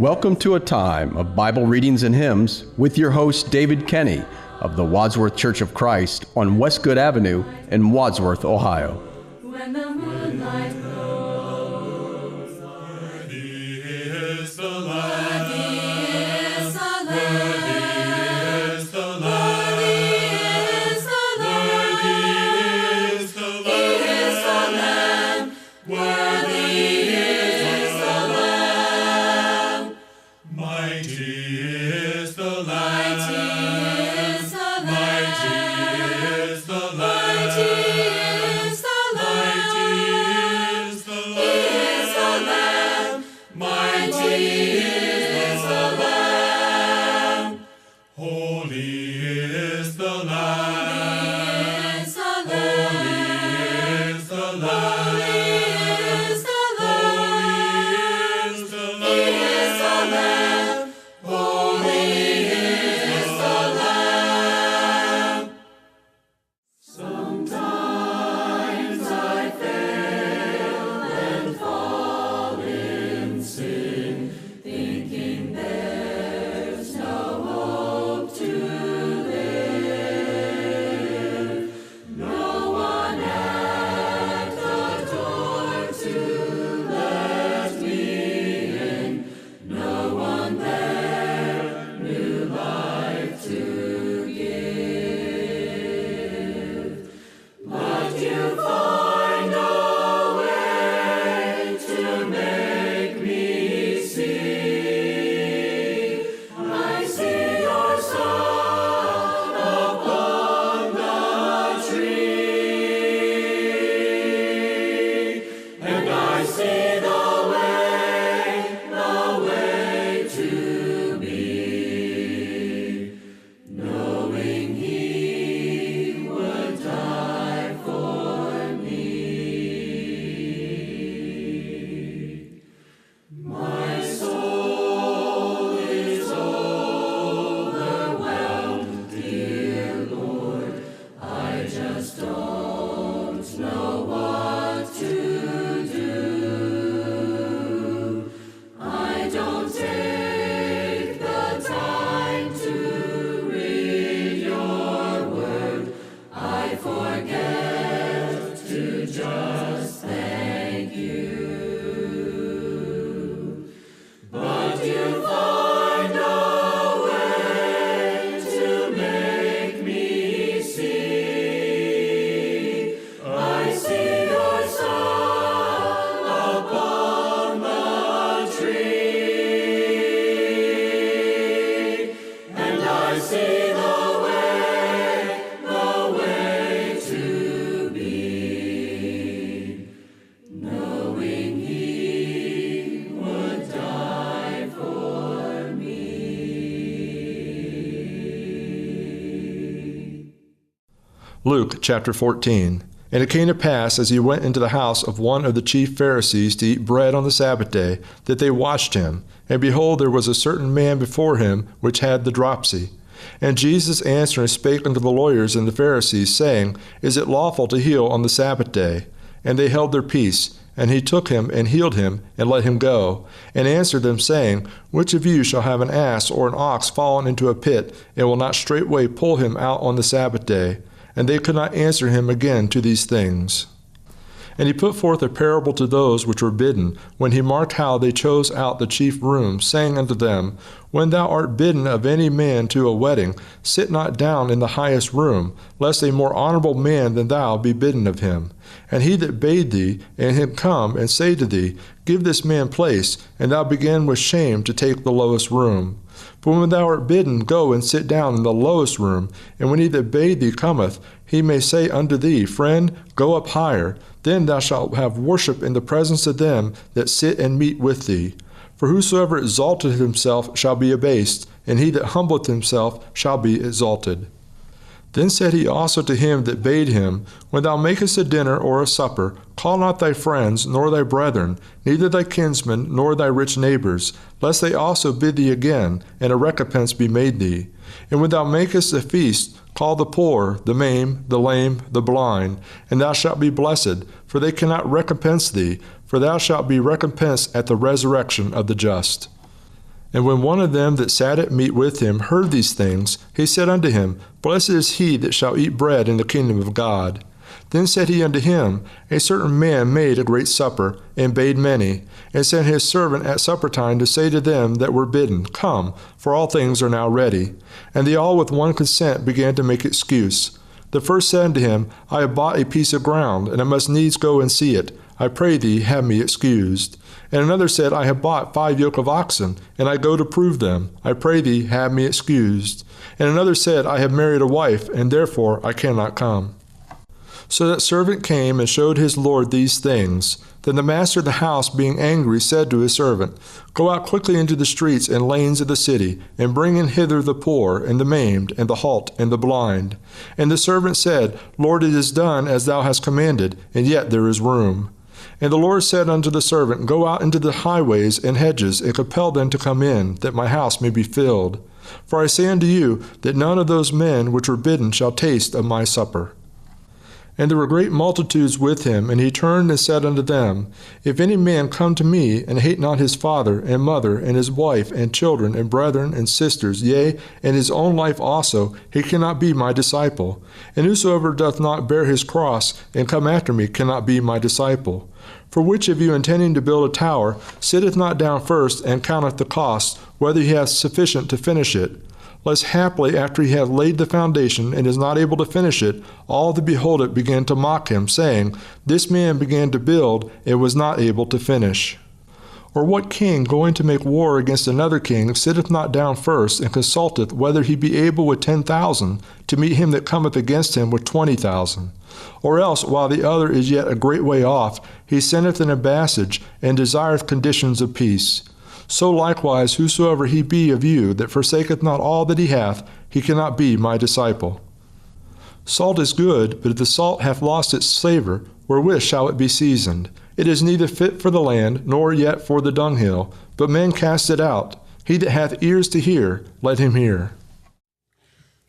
Welcome to a time of Bible readings and hymns with your host, David Kenny of the Wadsworth Church of Christ on Westgood Avenue in Wadsworth, Ohio. When the moonlight glows, worthy is the Lamb, worthy is the Lamb, worthy is the Lamb, worthy is the Lamb, worthy is the Lamb, mighty is the Lamb, mighty is the Lamb. Luke chapter 14. And it came to pass, as he went into the house of one of the chief Pharisees to eat bread on the Sabbath day, that they watched him. And behold, there was a certain man before him which had the dropsy. And Jesus answering spake unto the lawyers and the Pharisees, saying, Is it lawful to heal on the Sabbath day? And they held their peace. And he took him and healed him, and let him go, and answered them, saying, Which of you shall have an ass or an ox fallen into a pit, and will not straightway pull him out on the Sabbath day? And they could not answer him again to these things. And he put forth a parable to those which were bidden, when he marked how they chose out the chief rooms, saying unto them, When thou art bidden of any man to a wedding, sit not down in the highest room, lest a more honorable man than thou be bidden of him. And he that bade thee, and him come and say to thee, Give this man place, and thou begin with shame to take the lowest room. But when thou art bidden, go and sit down in the lowest room, and when he that bade thee cometh, he may say unto thee, Friend, go up higher. Then thou shalt have worship in the presence of them that sit and meat with thee. For whosoever exalteth himself shall be abased, and he that humbleth himself shall be exalted. Then said he also to him that bade him, When thou makest a dinner or a supper, call not thy friends, nor thy brethren, neither thy kinsmen, nor thy rich neighbors, lest they also bid thee again, and a recompense be made thee. And when thou makest a feast, call the poor, the maimed, the lame, the blind, and thou shalt be blessed, for they cannot recompense thee, for thou shalt be recompensed at the resurrection of the just. And when one of them that sat at meat with him heard these things, he said unto him, Blessed is he that shall eat bread in the kingdom of God. Then said he unto him, A certain man made a great supper, and bade many, and sent his servant at supper time to say to them that were bidden, Come, for all things are now ready. And they all with one consent began to make excuse. The first said unto him, I have bought a piece of ground, and I must needs go and see it. I pray thee, have me excused. And another said, I have bought 5 yoke of oxen, and I go to prove them. I pray thee, have me excused. And another said, I have married a wife, and therefore I cannot come. So that servant came and showed his lord these things. Then the master of the house, being angry, said to his servant, Go out quickly into the streets and lanes of the city, and bring in hither the poor, and the maimed, and the halt, and the blind. And the servant said, Lord, it is done as thou hast commanded, and yet there is room. And the Lord said unto the servant, Go out into the highways and hedges, and compel them to come in, that my house may be filled. For I say unto you, that none of those men which were bidden shall taste of my supper. And there were great multitudes with him, and he turned and said unto them, If any man come to me, and hate not his father, and mother, and his wife, and children, and brethren, and sisters, yea, and his own life also, he cannot be my disciple. And whosoever doth not bear his cross, and come after me, cannot be my disciple. For which of you, intending to build a tower, sitteth not down first, and counteth the cost, whether he hath sufficient to finish it? Lest haply after he hath laid the foundation, and is not able to finish it, all that behold it begin to mock him, saying, This man began to build, and was not able to finish. Or what king, going to make war against another king, sitteth not down first, and consulteth whether he be able with 10,000 to meet him that cometh against him with 20,000? Or else, while the other is yet a great way off, he sendeth an ambassage, and desireth conditions of peace. So likewise, whosoever he be of you that forsaketh not all that he hath, he cannot be my disciple. Salt is good, but if the salt hath lost its savour, wherewith shall it be seasoned? It is neither fit for the land, nor yet for the dunghill, but men cast it out. He that hath ears to hear, let him hear.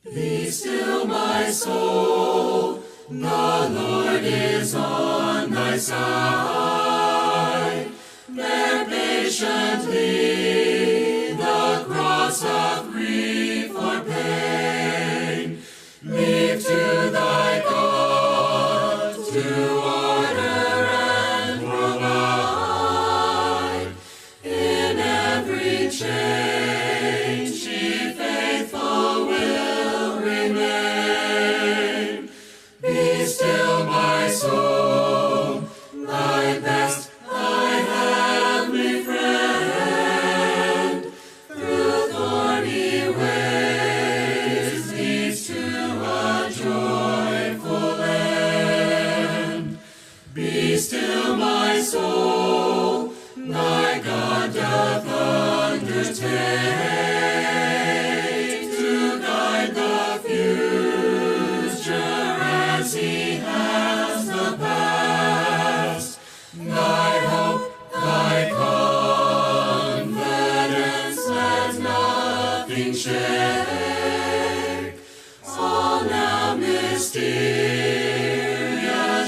Be still, my soul, the Lord is on thy side. Bear patiently the cross of grief or pain. Leave to thy God to order and provide. In every change she faithful will remain. Be still, my soul, thy best I have me friend. Through thorny ways leads to a joyful end. Be still, my soul, thy God doth undertake to guide the future as he has the past. Thy hope, thy confidence, let nothing shake. All now mysterious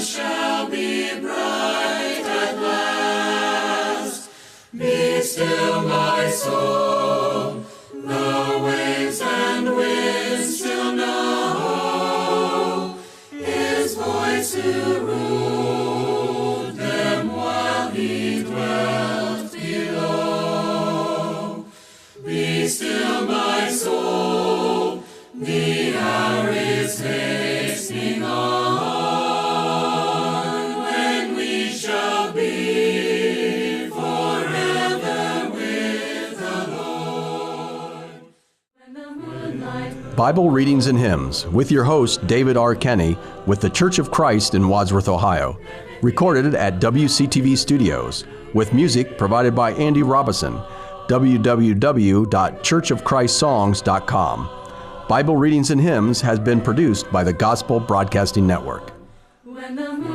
shall be bright at last. Be still, my soul, the waves and winds still know his voice who ruled them while he dwelt below. Be still, my soul, the hour is hastening on, when we shall be forever with the Lord. When the moonlight Bible Readings and Hymns with your host, David R. Kenny, with the Church of Christ in Wadsworth, Ohio. Recorded at WCTV Studios, with music provided by Andy Robison, www.churchofchristssongs.com. Bible Readings and Hymns has been produced by the Gospel Broadcasting Network. when the moon